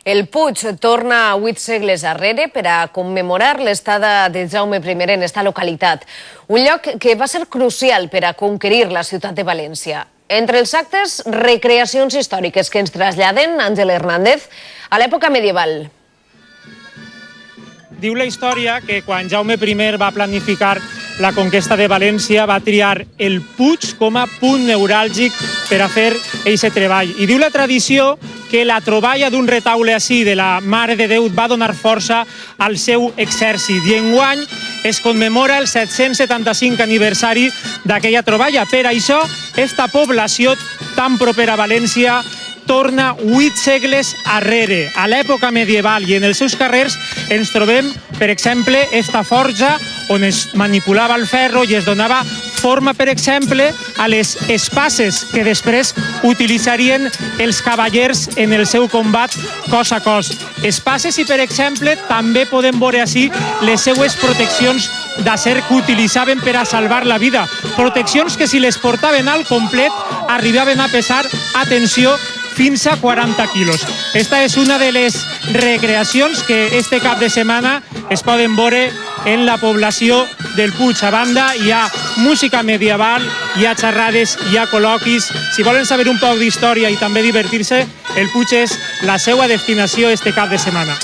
El Puig torna 8 segles arrere per a commemorar l'estada de Jaume I en esta localitat, un lloc que va ser crucial per a conquerir la ciutat de València. Entre els actes, recreacions històriques que ens traslladen Àngel Hernández a l'època medieval. Diu la història que quan Jaume I va planificar la conquesta de València va triar el Puig com a punt neuràlgic per a fer aquest treball. I diu la tradició que la troballa d'un retaule així de la Mare de Déu va donar força al seu exèrcit. I enguany es commemora el 775 aniversari d'aquella troballa. Per això, esta població tan propera a València torna 8 segles arrere, a l'època medieval, i en els seus carrers ens trobem, per exemple, esta forja on es manipulava el ferro i es donava forma, per exemple, a les espases que després utilitzarien els cavallers en el seu combat cos a cos. Espases i, per exemple, també podem veure així les seues proteccions d'acer que utilitzaven per a salvar la vida. Proteccions que si les portaven al complet arribaven a pesar, atenció, fins a 40 quilos. Esta és una de les recreacions que este cap de setmana es poden veure en la població del Puig. A banda, hi ha música medieval, hi ha xerrades, hi ha col·loquis. Si volen saber un poc d'història i també divertir-se, el Puig és la seva destinació este cap de setmana.